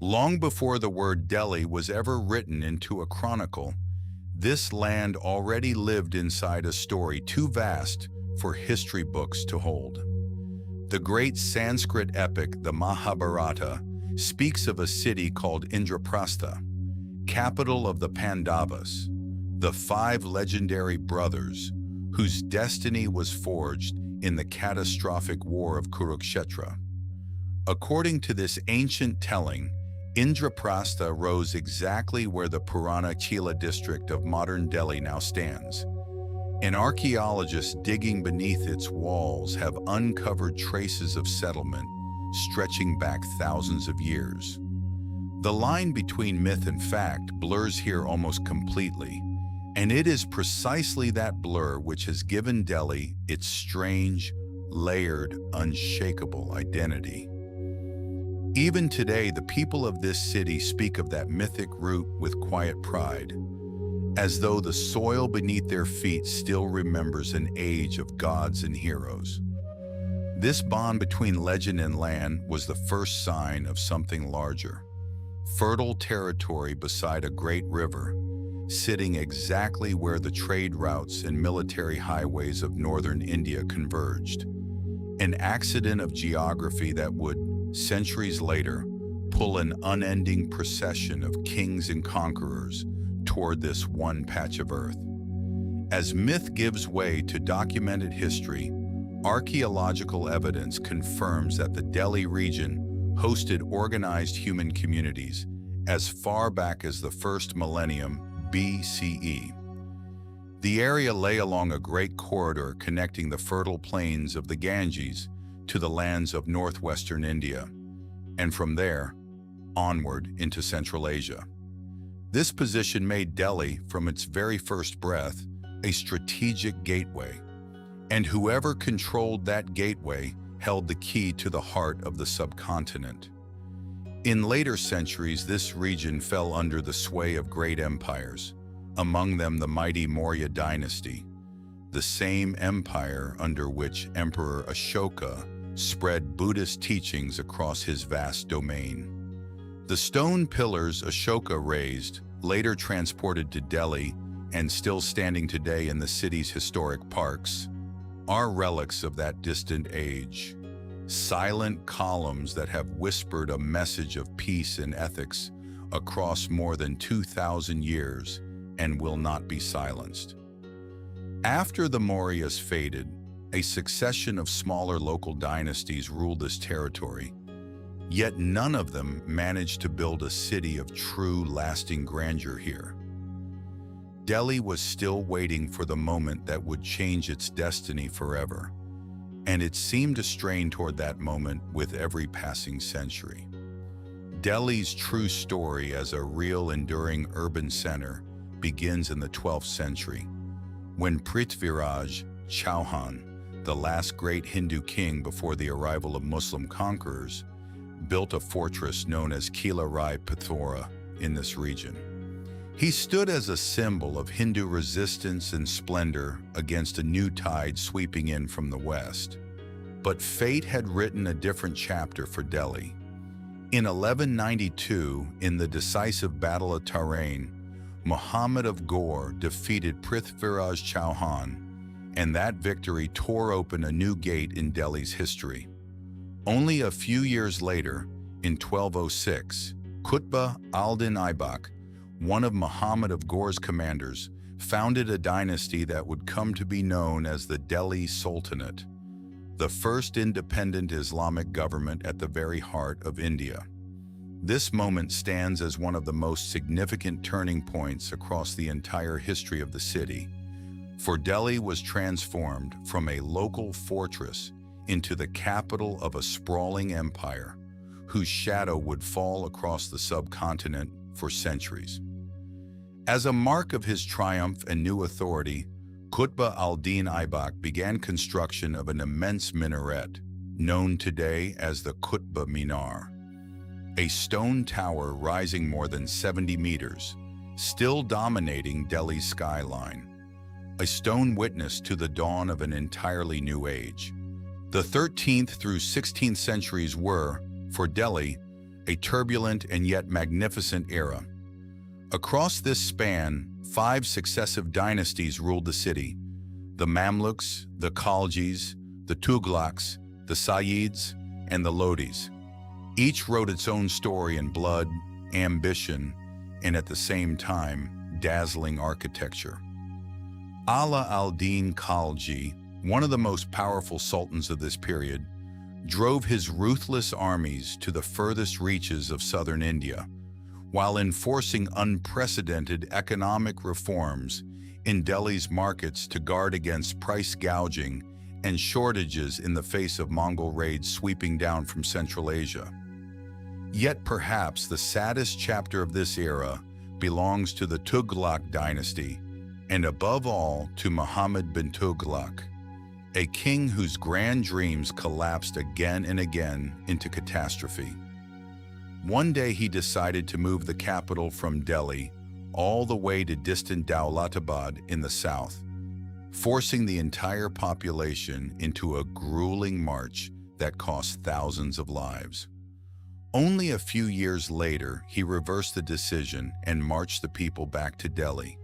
Long before the word Delhi was ever written into a chronicle, this land already lived inside a story too vast for history books to hold. The great Sanskrit epic, the Mahabharata, speaks of a city called Indraprastha, capital of the Pandavas, the five legendary brothers whose destiny was forged in the catastrophic war of Kurukshetra. According to this ancient telling, Indraprastha rose exactly where the Purana Chila district of modern Delhi now stands, and archaeologists digging beneath its walls have uncovered traces of settlement stretching back thousands of years. The line between myth and fact blurs here almost completely, and it is precisely that blur which has given Delhi its strange, layered, unshakable identity. Even today, the people of this city speak of that mythic root with quiet pride, as though the soil beneath their feet still remembers an age of gods and heroes. This bond between legend and land was the first sign of something larger. Fertile territory beside a great river, sitting exactly where the trade routes and military highways of northern India converged. An accident of geography that would, centuries later, pull an unending procession of kings and conquerors toward this one patch of earth. As myth gives way to documented history, archaeological evidence confirms that the Delhi region hosted organized human communities as far back as the first millennium BCE. The area lay along a great corridor connecting the fertile plains of the Ganges to the lands of northwestern India, and from there, onward into Central Asia. This position made Delhi, from its very first breath, a strategic gateway, and whoever controlled that gateway held the key to the heart of the subcontinent. In later centuries, this region fell under the sway of great empires, among them the mighty Maurya dynasty, the same empire under which Emperor Ashoka spread Buddhist teachings across his vast domain. The stone pillars Ashoka raised, later transported to Delhi and still standing today in the city's historic parks, are relics of that distant age. Silent columns that have whispered a message of peace and ethics across more than 2,000 years and will not be silenced. After the Mauryas faded, a succession of smaller local dynasties ruled this territory, yet none of them managed to build a city of true, lasting grandeur here. Delhi was still waiting for the moment that would change its destiny forever, and it seemed to strain toward that moment with every passing century. Delhi's true story as a real, enduring urban center begins in the 12th century, when Prithviraj Chauhan, the last great Hindu king before the arrival of Muslim conquerors, built a fortress known as Kila Rai Pithora in this region. He stood as a symbol of Hindu resistance and splendor against a new tide sweeping in from the west. But fate had written a different chapter for Delhi. In 1192, in the decisive Battle of Tarain, Muhammad of Ghor defeated Prithviraj Chauhan, and that victory tore open a new gate in Delhi's history. Only a few years later, in 1206, Qutb al-Din Aibak, one of Muhammad of Ghor's commanders, founded a dynasty that would come to be known as the Delhi Sultanate, the first independent Islamic government at the very heart of India. This moment stands as one of the most significant turning points across the entire history of the city, for Delhi was transformed from a local fortress into the capital of a sprawling empire whose shadow would fall across the subcontinent for centuries. As a mark of his triumph and new authority, Qutb al-Din Aibak began construction of an immense minaret, known today as the Qutb Minar, a stone tower rising more than 70 meters, still dominating Delhi's skyline, a stone witness to the dawn of an entirely new age. The 13th through 16th centuries were, for Delhi, a turbulent and yet magnificent era. Across this span, 5 successive dynasties ruled the city: the Mamluks, the Khaljis, the Tughlaqs, the Sayyids, and the Lodis. Each wrote its own story in blood, ambition, and at the same time, dazzling architecture. Ala al-Din Khalji, one of the most powerful sultans of this period, drove his ruthless armies to the furthest reaches of southern India, while enforcing unprecedented economic reforms in Delhi's markets to guard against price gouging and shortages in the face of Mongol raids sweeping down from Central Asia. Yet perhaps the saddest chapter of this era belongs to the Tughlaq dynasty, and above all to Muhammad bin Tughlaq, a king whose grand dreams collapsed again and again into catastrophe. One day he decided to move the capital from Delhi all the way to distant Daulatabad in the south, forcing the entire population into a grueling march that cost thousands of lives. Only a few years later, he reversed the decision and marched the people back to Delhi.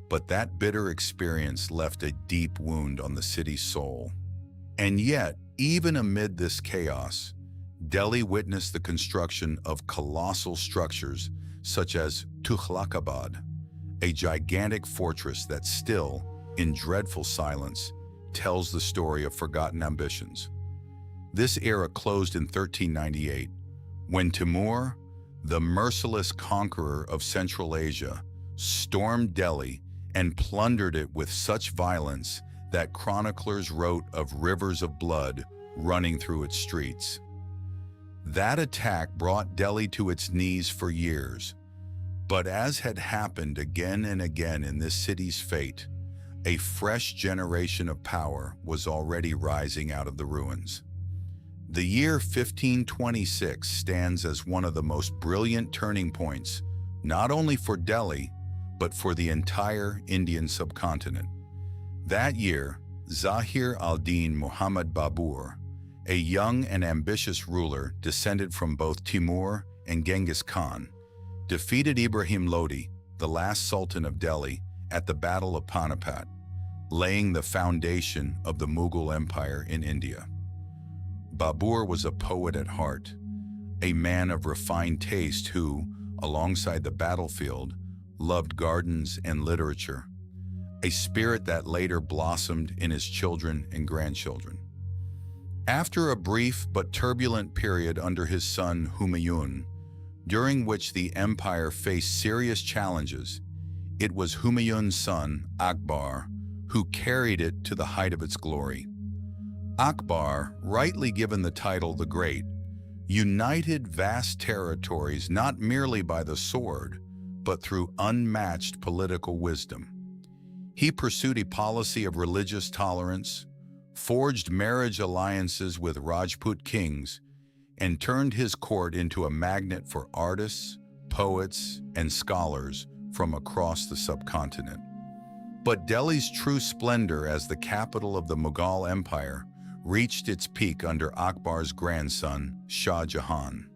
But that bitter experience left a deep wound on the city's soul. And yet, even amid this chaos, Delhi witnessed the construction of colossal structures such as Tughlaqabad, a gigantic fortress that still, in dreadful silence, tells the story of forgotten ambitions. This era closed in 1398, when Timur, the merciless conqueror of Central Asia, stormed Delhi and plundered it with such violence that chroniclers wrote of rivers of blood running through its streets. That attack brought Delhi to its knees for years, but as had happened again and again in this city's fate, a fresh generation of power was already rising out of the ruins. The year 1526 stands as one of the most brilliant turning points, not only for Delhi, but for the entire Indian subcontinent. That year, Zahir al-Din Muhammad Babur, a young and ambitious ruler descended from both Timur and Genghis Khan, defeated Ibrahim Lodi, the last sultan of Delhi, at the Battle of Panipat, laying the foundation of the Mughal Empire in India. Babur was a poet at heart, a man of refined taste who, alongside the battlefield, loved gardens and literature, a spirit that later blossomed in his children and grandchildren. After a brief but turbulent period under his son Humayun, during which the empire faced serious challenges, it was Humayun's son, Akbar, who carried it to the height of its glory. Akbar, rightly given the title the Great, united vast territories not merely by the sword, but through unmatched political wisdom. He pursued a policy of religious tolerance, forged marriage alliances with Rajput kings, and turned his court into a magnet for artists, poets, and scholars from across the subcontinent. But Delhi's true splendor as the capital of the Mughal Empire reached its peak under Akbar's grandson, Shah Jahan.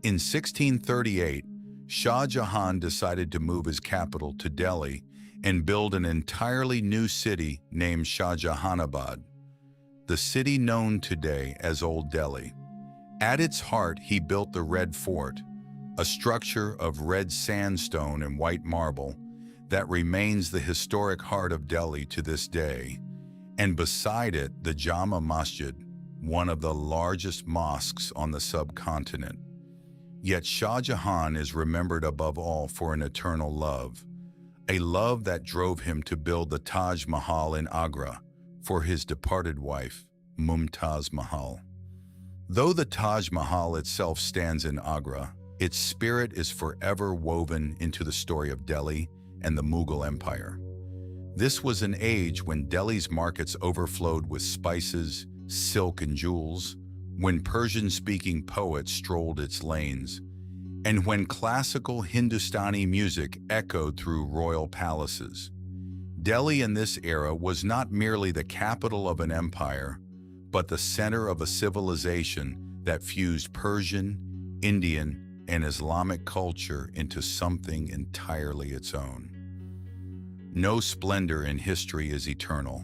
In 1638, Shah Jahan decided to move his capital to Delhi and build an entirely new city named Shah Jahanabad, the city known today as Old Delhi. At its heart, he built the Red Fort, a structure of red sandstone and white marble that remains the historic heart of Delhi to this day, and beside it, the Jama Masjid, one of the largest mosques on the subcontinent. Yet Shah Jahan is remembered above all for an eternal love, a love that drove him to build the Taj Mahal in Agra for his departed wife, Mumtaz Mahal. Though the Taj Mahal itself stands in Agra, its spirit is forever woven into the story of Delhi and the Mughal Empire. This was an age when Delhi's markets overflowed with spices, silk, and jewels, when Persian-speaking poets strolled its lanes, and when classical Hindustani music echoed through royal palaces. Delhi in this era was not merely the capital of an empire, but the center of a civilization that fused Persian, Indian, and Islamic culture into something entirely its own. No splendor in history is eternal,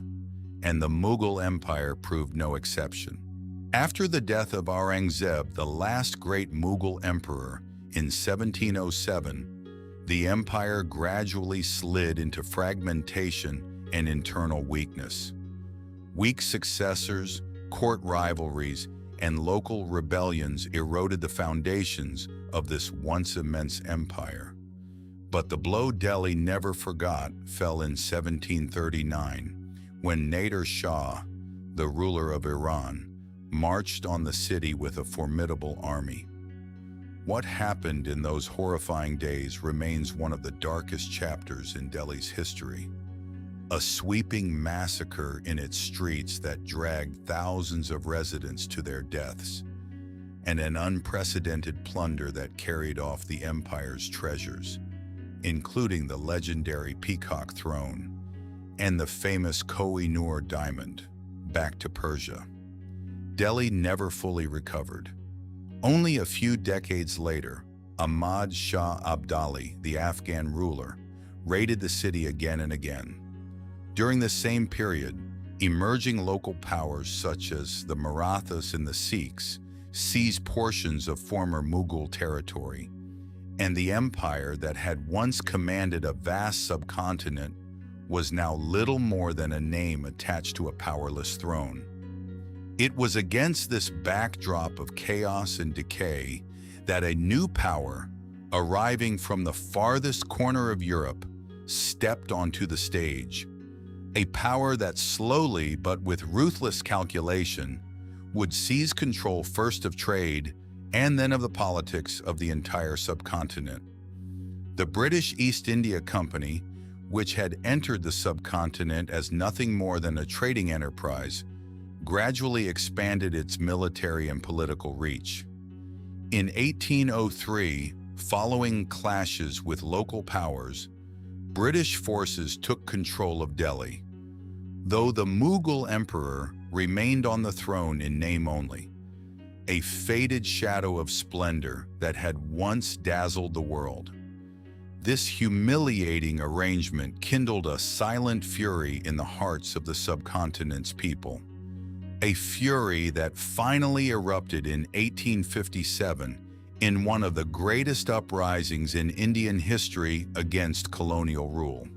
and the Mughal Empire proved no exception. After the death of Aurangzeb, the last great Mughal emperor, in 1707, the empire gradually slid into fragmentation and internal weakness. Weak successors, court rivalries, and local rebellions eroded the foundations of this once immense empire. But the blow Delhi never forgot fell in 1739, when Nader Shah, the ruler of Iran, marched on the city with a formidable army. What happened in those horrifying days remains one of the darkest chapters in Delhi's history. A sweeping massacre in its streets that dragged thousands of residents to their deaths, and an unprecedented plunder that carried off the empire's treasures, including the legendary Peacock Throne and the famous Koh-i-Noor diamond, back to Persia. Delhi never fully recovered. Only a few decades later, Ahmad Shah Abdali, the Afghan ruler, raided the city again and again. During the same period, emerging local powers such as the Marathas and the Sikhs seized portions of former Mughal territory, and the empire that had once commanded a vast subcontinent was now little more than a name attached to a powerless throne. It was against this backdrop of chaos and decay that a new power, arriving from the farthest corner of Europe, stepped onto the stage. A power that slowly but with ruthless calculation would seize control first of trade and then of the politics of the entire subcontinent. The British East India Company, which had entered the subcontinent as nothing more than a trading enterprise, gradually expanded its military and political reach. In 1803, following clashes with local powers, British forces took control of Delhi, though the Mughal emperor remained on the throne in name only, a faded shadow of splendor that had once dazzled the world. This humiliating arrangement kindled a silent fury in the hearts of the subcontinent's people, a fury that finally erupted in 1857 in one of the greatest uprisings in Indian history against colonial rule.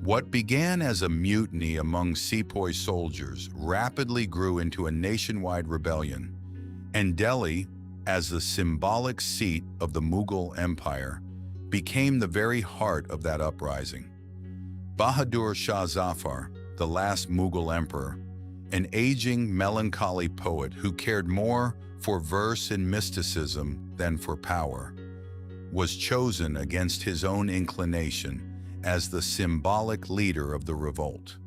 What began as a mutiny among sepoy soldiers rapidly grew into a nationwide rebellion, and Delhi, as the symbolic seat of the Mughal Empire, became the very heart of that uprising. Bahadur Shah Zafar, the last Mughal emperor, an aging, melancholy poet who cared more for verse and mysticism than for power, was chosen against his own inclination as the symbolic leader of the revolt.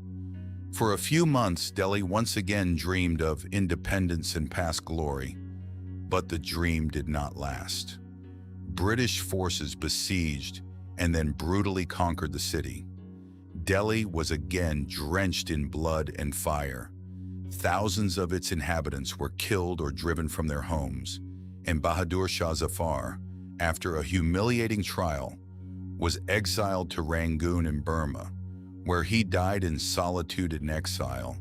For a few months, Delhi once again dreamed of independence and past glory, but the dream did not last. British forces besieged and then brutally conquered the city. Delhi was again drenched in blood and fire. Thousands of its inhabitants were killed or driven from their homes, and Bahadur Shah Zafar, after a humiliating trial, was exiled to Rangoon in Burma, where he died in solitude and exile,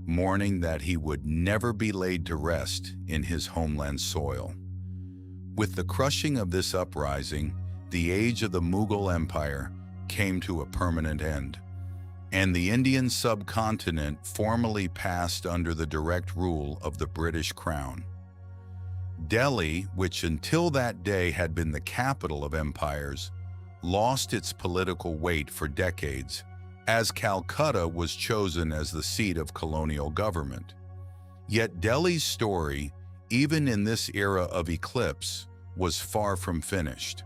mourning that he would never be laid to rest in his homeland soil. With the crushing of this uprising, the age of the Mughal Empire came to a permanent end, and the Indian subcontinent formally passed under the direct rule of the British Crown. Delhi, which until that day had been the capital of empires, lost its political weight for decades, as Calcutta was chosen as the seat of colonial government. Yet Delhi's story, even in this era of eclipse, was far from finished.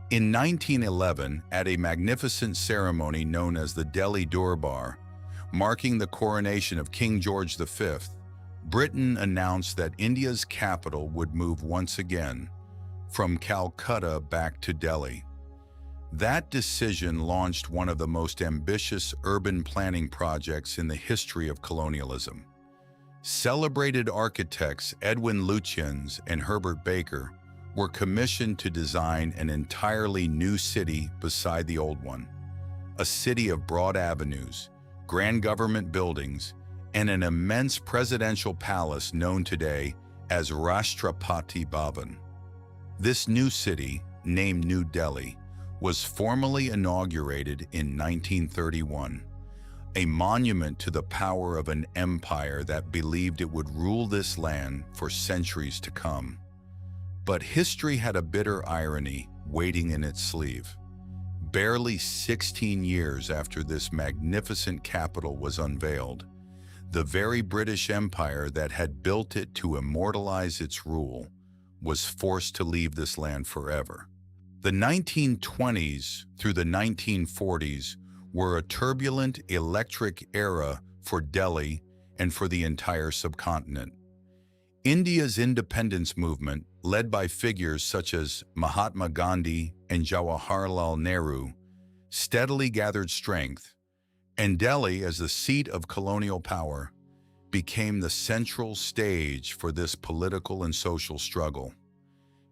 In 1911, at a magnificent ceremony known as the Delhi Durbar, marking the coronation of King George V, Britain announced that India's capital would move once again from Calcutta back to Delhi. That decision launched one of the most ambitious urban planning projects in the history of colonialism. Celebrated architects Edwin Lutyens and Herbert Baker were commissioned to design an entirely new city beside the old one, a city of broad avenues, grand government buildings, and an immense presidential palace known today as Rashtrapati Bhavan. This new city, named New Delhi, was formally inaugurated in 1931, a monument to the power of an empire that believed it would rule this land for centuries to come. But history had a bitter irony waiting in its sleeve. Barely 16 years after this magnificent capital was unveiled, the very British Empire that had built it to immortalize its rule was forced to leave this land forever. The 1920s through the 1940s were a turbulent electric era for Delhi and for the entire subcontinent. India's independence movement, led by figures such as Mahatma Gandhi and Jawaharlal Nehru, steadily gathered strength, and Delhi, as the seat of colonial power, became the central stage for this political and social struggle.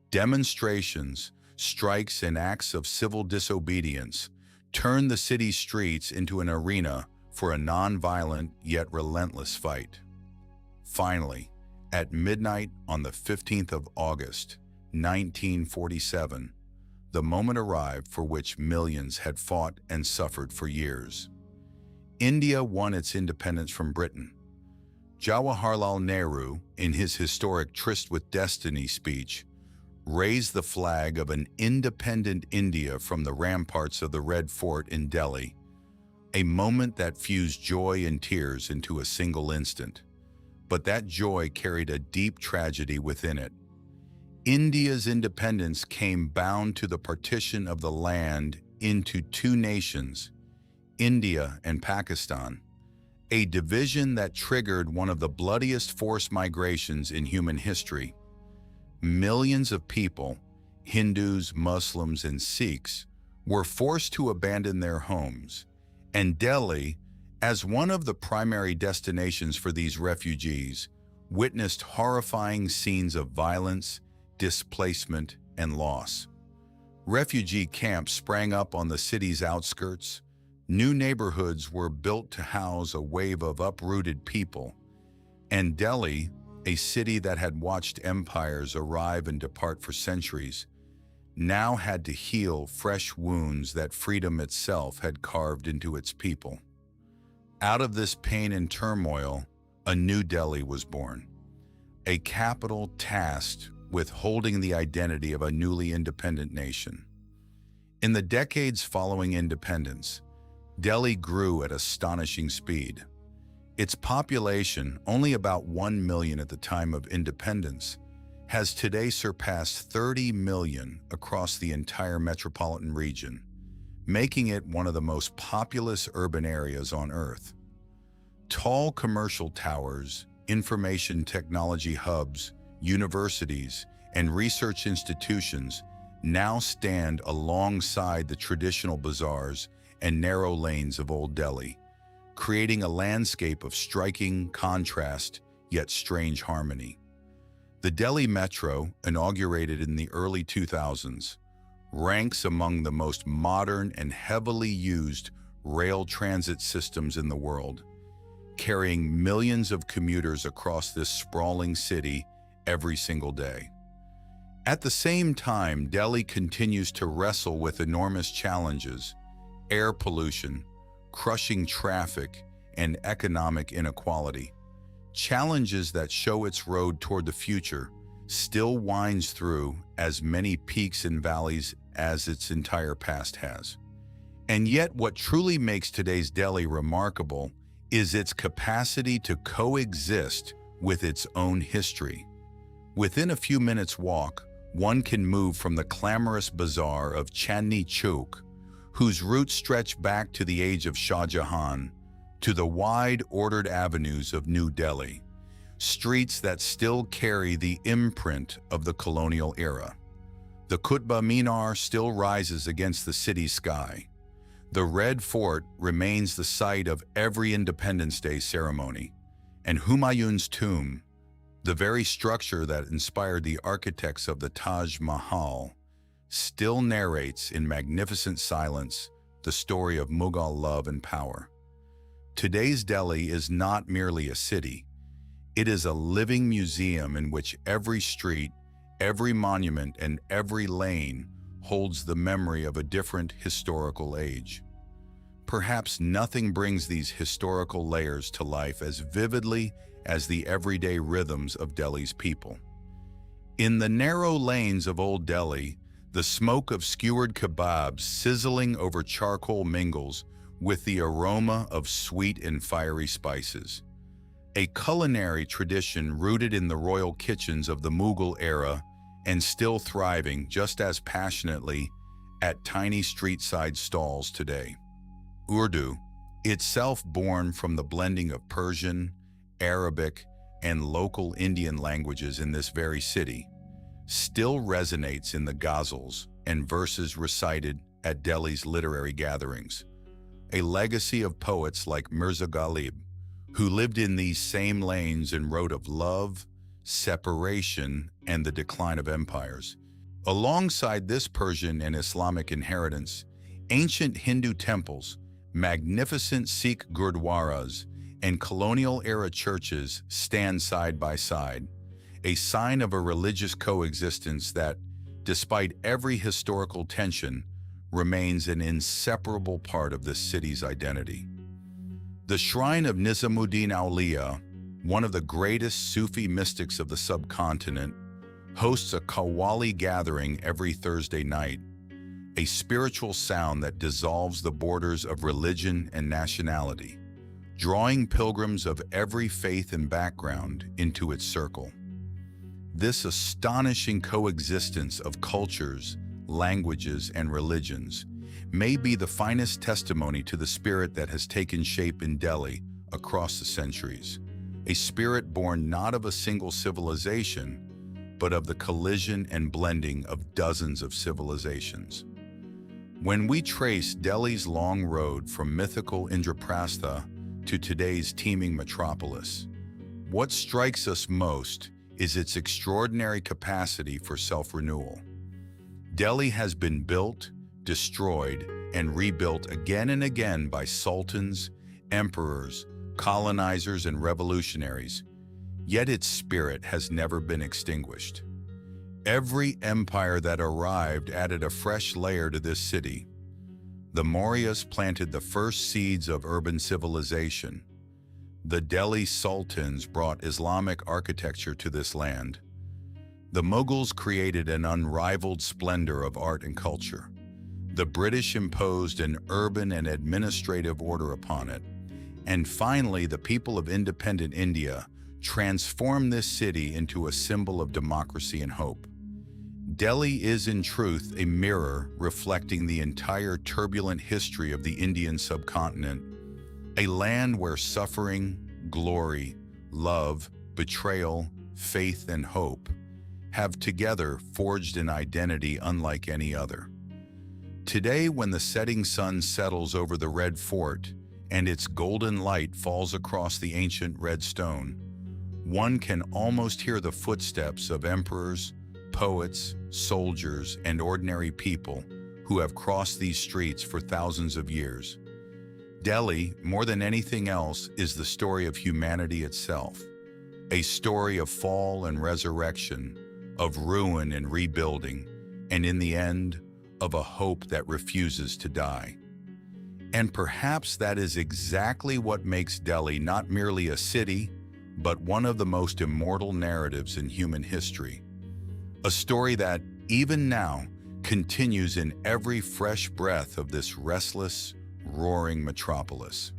Demonstrations, strikes, and acts of civil disobedience turned the city's streets into an arena for a non-violent yet relentless fight. Finally, at midnight on the 15th of August, 1947, the moment arrived for which millions had fought and suffered for years. India won its independence from Britain. Jawaharlal Nehru, in his historic Tryst with Destiny speech, raised the flag of an independent India from the ramparts of the Red Fort in Delhi, a moment that fused joy and tears into a single instant. But that joy carried a deep tragedy within it. India's independence came bound to the partition of the land into two nations, India and Pakistan, a division that triggered one of the bloodiest forced migrations in human history. Millions of people, Hindus, Muslims, and Sikhs, were forced to abandon their homes, and Delhi, as one of the primary destinations for these refugees, witnessed horrifying scenes of violence, displacement, and loss. Refugee camps sprang up on the city's outskirts. New neighborhoods were built to house a wave of uprooted people, and Delhi, a city that had watched empires arrive and depart for centuries, now had to heal fresh wounds that freedom itself had carved into its people. Out of this pain and turmoil, a new Delhi was born, a capital tasked with holding the identity of a newly independent nation. In the decades following independence, Delhi grew at astonishing speed. Its population, only about 1 million at the time of independence, has today surpassed 30 million across the entire metropolitan region, making it one of the most populous urban areas on Earth. Tall commercial towers, information technology hubs, universities, and research institutions now stand alongside the traditional bazaars and narrow lanes of Old Delhi, creating a landscape of striking contrast yet strange harmony. The Delhi Metro, inaugurated in the early 2000s, ranks among the most modern and heavily used rail transit systems in the world, carrying millions of commuters across this sprawling city every single day. At the same time, Delhi continues to wrestle with enormous challenges: air pollution, crushing traffic, and economic inequality. Challenges that show its road toward the future still winds through as many peaks and valleys as its entire past has. And yet, what truly makes today's Delhi remarkable is its capacity to coexist with its own history. Within a few minutes' walk, one can move from the clamorous bazaar of Chandni Chowk, whose roots stretch back to the age of Shah Jahan, to the wide, ordered avenues of New Delhi, streets that still carry the imprint of the colonial era. The Qutb Minar still rises against the city's sky. The Red Fort remains the site of every Independence Day ceremony, And Humayun's tomb, the very structure that inspired the architects of the Taj Mahal, still narrates in magnificent silence the story of Mughal love and power. Today's Delhi is not merely a city. It is a living museum in which every street, every monument, and every lane holds the memory of a different historical age. Perhaps nothing brings these historical layers to life as vividly as the everyday rhythms of Delhi's people. In the narrow lanes of Old Delhi, the smoke of skewered kebabs sizzling over charcoal mingles with the aroma of sweet and fiery spices. A culinary tradition rooted in the royal kitchens of the Mughal era and still thriving just as passionately at tiny street-side stalls today. Urdu, itself born from the blending of Persian, Arabic, and local Indian languages in this very city, still resonates in the ghazals and verses recited at Delhi's literary gatherings, a legacy of poets like Mirza Ghalib, who lived in these same lanes and wrote of love, separation, and the decline of empires. Alongside this Persian and Islamic inheritance, ancient Hindu temples, magnificent Sikh gurdwaras, and colonial-era churches stand side by side, a sign of a religious coexistence that, despite every historical tension, remains an inseparable part of this city's identity. The shrine of Nizamuddin Auliya, one of the greatest Sufi mystics of the subcontinent, hosts a Qawwali gathering every Thursday night, a spiritual sound that dissolves the borders of religion and nationality, drawing pilgrims of every faith and background into its circle. This astonishing coexistence of cultures, languages, and religions may be the finest testimony to the spirit that has taken shape in Delhi across the centuries, a spirit born not of a single civilization, but of the collision and blending of dozens of civilizations. When we trace Delhi's long road from mythical Indraprastha to today's teeming metropolis, what strikes us most is its extraordinary capacity for self-renewal. Delhi has been built, destroyed, and rebuilt again and again by sultans, emperors, colonizers, and revolutionaries, yet its spirit has never been extinguished. Every empire that arrived added a fresh layer to this city. The Mauryas planted the first seeds of urban civilization. The Delhi Sultans brought Islamic architecture to this land. The Mughals created an unrivaled splendor of art and culture. The British imposed an urban and administrative order upon it. And finally, the people of independent India transformed this city into a symbol of democracy and hope. Delhi is in truth a mirror reflecting the entire turbulent history of the Indian subcontinent, a land where suffering, glory, love, betrayal, faith, and hope have together forged an identity unlike any other. Today, when the setting sun settles over the Red Fort and its golden light falls across the ancient red stone, one can almost hear the footsteps of emperors, poets, soldiers, and ordinary people who have crossed these streets for thousands of years. Delhi, more than anything else, is the story of humanity itself, a story of fall and resurrection, of ruin and rebuilding, and in the end, of a hope that refuses to die. And perhaps that is exactly what makes Delhi not merely a city, but one of the most immortal narratives in human history. A story that, even now, continues in every fresh breath of this restless, roaring metropolis.